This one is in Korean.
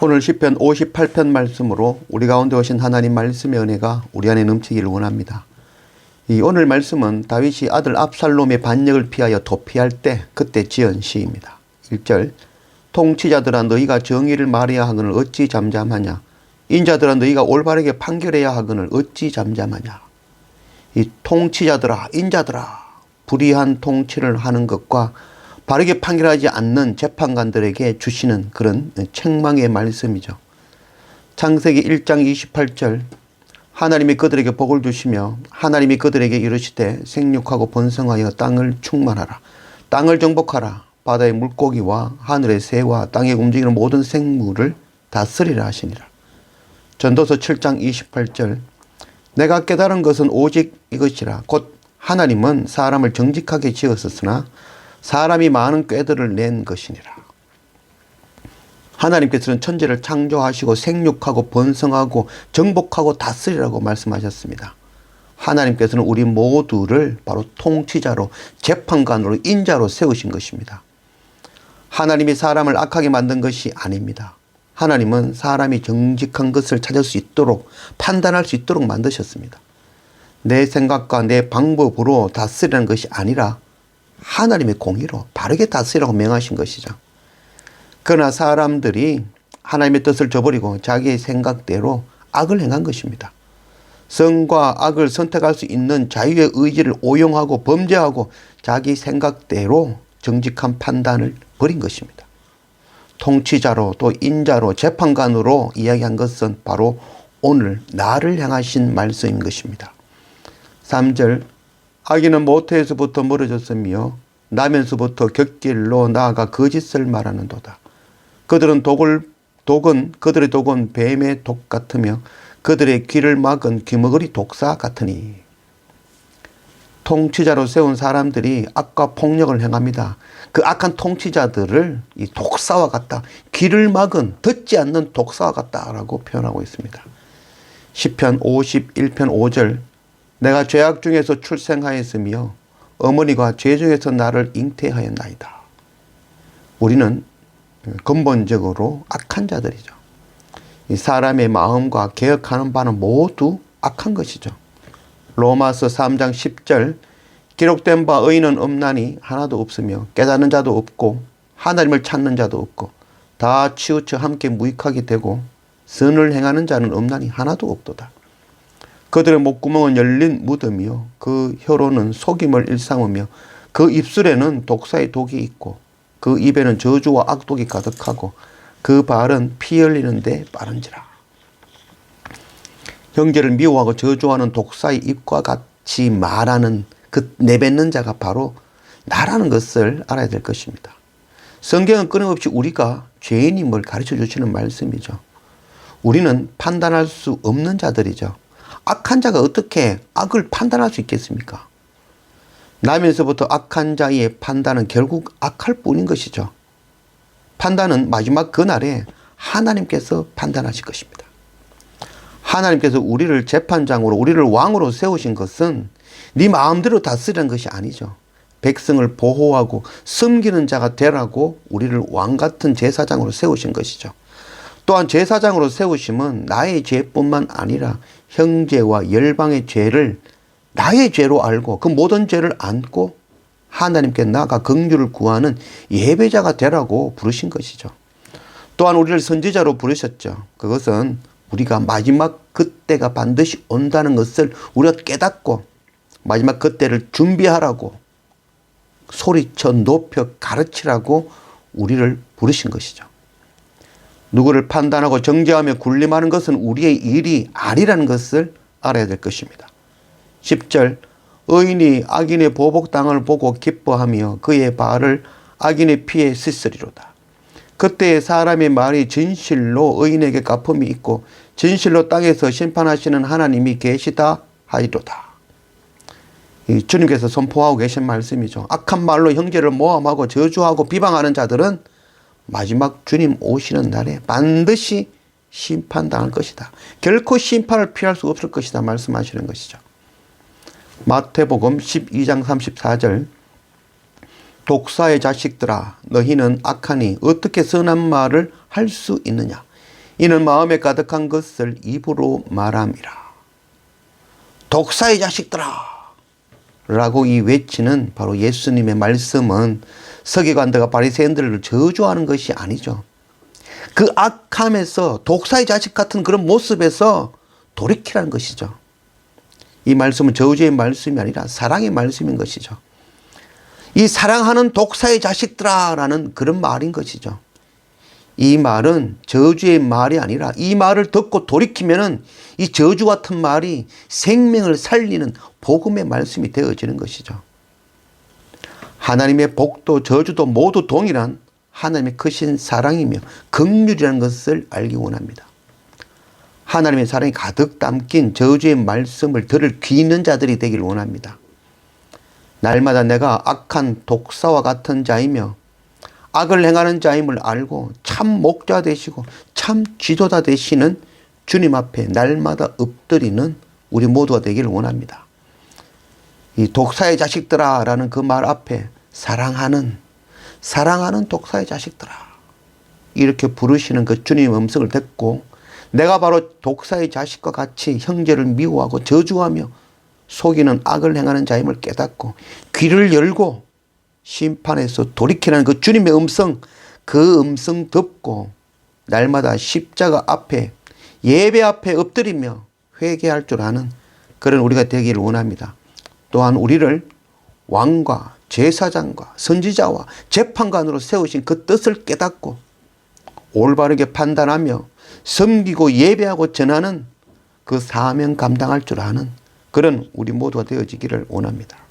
오늘 시편 58편 말씀으로 우리 가운데 오신 하나님 말씀의 은혜가 우리 안에 넘치기를 원합니다. 이 오늘 말씀은 다윗이 아들 압살롬의 반역을 피하여 도피할 때 그때 지은 시입니다. 1절 통치자들아 너희가 정의를 말해야 하거늘 어찌 잠잠하냐. 인자들아 너희가 올바르게 판결해야 하거늘 어찌 잠잠하냐. 이 통치자들아 인자들아 불의한 통치를 하는 것과 바르게 판결하지 않는 재판관들에게 주시는 그런 책망의 말씀이죠. 창세기 1장 28절 하나님이 그들에게 복을 주시며 하나님이 그들에게 이르시되 생육하고 번성하여 땅을 충만하라. 땅을 정복하라. 바다의 물고기와 하늘의 새와 땅에 움직이는 모든 생물을 다스리라 하시니라. 전도서 7장 28절 내가 깨달은 것은 오직 이것이라. 곧 하나님은 사람을 정직하게 지었으나 사람이 많은 꾀들을 낸 것이니라. 하나님께서는 천지를 창조하시고 생육하고 번성하고 정복하고 다스리라고 말씀하셨습니다. 하나님께서는 우리 모두를 바로 통치자로 재판관으로 인자로 세우신 것입니다. 하나님이 사람을 악하게 만든 것이 아닙니다. 하나님은 사람이 정직한 것을 찾을 수 있도록 판단할 수 있도록 만드셨습니다. 내 생각과 내 방법으로 다스리는 것이 아니라 하나님의 공의로 바르게 다스리라고 명하신 것이죠. 그러나 사람들이 하나님의 뜻을 저버리고 자기의 생각대로 악을 행한 것입니다. 선과 악을 선택할 수 있는 자유의 의지를 오용하고 범죄하고 자기 생각대로 정직한 판단을 버린 것입니다. 통치자로 또 인자로 재판관으로 이야기한 것은 바로 오늘 나를 향하신 말씀인 것입니다. 3절 악인은 모태에서부터 멀어졌으며 나면서부터 곁길로 나아가 거짓을 말하는도다. 그들의 독은 뱀의 독 같으며 그들의 귀를 막은 귀머거리 독사 같으니. 통치자로 세운 사람들이 악과 폭력을 행합니다. 그 악한 통치자들을 이 독사와 같다. 귀를 막은 듣지 않는 독사와 같다라고 표현하고 있습니다. 시편 51편 5절 내가 죄악 중에서 출생하였으며 어머니가 죄 중에서 나를 잉태하였나이다. 우리는 근본적으로 악한 자들이죠. 이 사람의 마음과 개혁하는 바는 모두 악한 것이죠. 로마서 3장 10절 기록된 바 의인은 없나니 하나도 없으며 깨닫는 자도 없고 하나님을 찾는 자도 없고 다 치우쳐 함께 무익하게 되고 선을 행하는 자는 없나니 하나도 없도다. 그들의 목구멍은 열린 무덤이요 그 혀로는 속임을 일삼으며 그 입술에는 독사의 독이 있고 그 입에는 저주와 악독이 가득하고 그 발은 피 흘리는데 빠른지라. 형제를 미워하고 저주하는 독사의 입과 같이 말하는 그 내뱉는 자가 바로 나라는 것을 알아야 될 것입니다. 성경은 끊임없이 우리가 죄인임을 가르쳐 주시는 말씀이죠. 우리는 판단할 수 없는 자들이죠. 악한 자가 어떻게 악을 판단할 수 있겠습니까? 나면서부터 악한 자의 판단은 결국 악할 뿐인 것이죠. 판단은 마지막 그날에 하나님께서 판단하실 것입니다. 하나님께서 우리를 재판장으로 우리를 왕으로 세우신 것은 네 마음대로 다스리는 것이 아니죠. 백성을 보호하고 섬기는 자가 되라고 우리를 왕같은 제사장으로 세우신 것이죠. 또한 제사장으로 세우심은 나의 죄뿐만 아니라 형제와 열방의 죄를 나의 죄로 알고 그 모든 죄를 안고 하나님께 나아가 긍휼을 구하는 예배자가 되라고 부르신 것이죠. 또한 우리를 선지자로 부르셨죠. 그것은 우리가 마지막 그때가 반드시 온다는 것을 우리가 깨닫고 마지막 그때를 준비하라고 소리쳐 높여 가르치라고 우리를 부르신 것이죠. 누구를 판단하고 정죄하며 군림하는 것은 우리의 일이 아니라는 것을 알아야 될 것입니다. 10절 의인이 악인의 보복당을 보고 기뻐하며 그의 발을 악인의 피에 씻으리로다. 그때 사람의 말이 진실로 의인에게 갚음이 있고 진실로 땅에서 심판하시는 하나님이 계시다 하리로다. 주님께서 선포하고 계신 말씀이죠. 악한 말로 형제를 모함하고 저주하고 비방하는 자들은 마지막 주님 오시는 날에 반드시 심판당할 것이다. 결코 심판을 피할 수 없을 것이다 말씀하시는 것이죠. 마태복음 12장 34절 독사의 자식들아 너희는 악하니 어떻게 선한 말을 할 수 있느냐. 이는 마음에 가득한 것을 입으로 말함이라. 독사의 자식들아 라고 이 외치는 바로 예수님의 말씀은 서기관들과 바리새인들을 저주하는 것이 아니죠. 그 악함에서 독사의 자식 같은 그런 모습에서 돌이키라는 것이죠. 이 말씀은 저주의 말씀이 아니라 사랑의 말씀인 것이죠. 이 사랑하는 독사의 자식들아 라는 그런 말인 것이죠. 이 말은 저주의 말이 아니라 이 말을 듣고 돌이키면은 이 저주 같은 말이 생명을 살리는 복음의 말씀이 되어지는 것이죠. 하나님의 복도 저주도 모두 동일한 하나님의 크신 사랑이며 긍휼이라는 것을 알기 원합니다. 하나님의 사랑이 가득 담긴 저주의 말씀을 들을 귀 있는 자들이 되길 원합니다. 날마다 내가 악한 독사와 같은 자이며 악을 행하는 자임을 알고 참 목자 되시고 참 지도자 되시는 주님 앞에 날마다 엎드리는 우리 모두가 되기를 원합니다. 이 독사의 자식들아 라는 그 말 앞에 사랑하는 독사의 자식들아 이렇게 부르시는 그 주님의 음성을 듣고 내가 바로 독사의 자식과 같이 형제를 미워하고 저주하며 속이는 악을 행하는 자임을 깨닫고 귀를 열고 심판에서 돌이키라는 그 주님의 음성, 그 음성 듣고 날마다 십자가 앞에 예배 앞에 엎드리며 회개할 줄 아는 그런 우리가 되기를 원합니다. 또한 우리를 왕과 제사장과 선지자와 재판관으로 세우신 그 뜻을 깨닫고 올바르게 판단하며 섬기고 예배하고 전하는 그 사명 감당할 줄 아는 그런 우리 모두가 되어지기를 원합니다.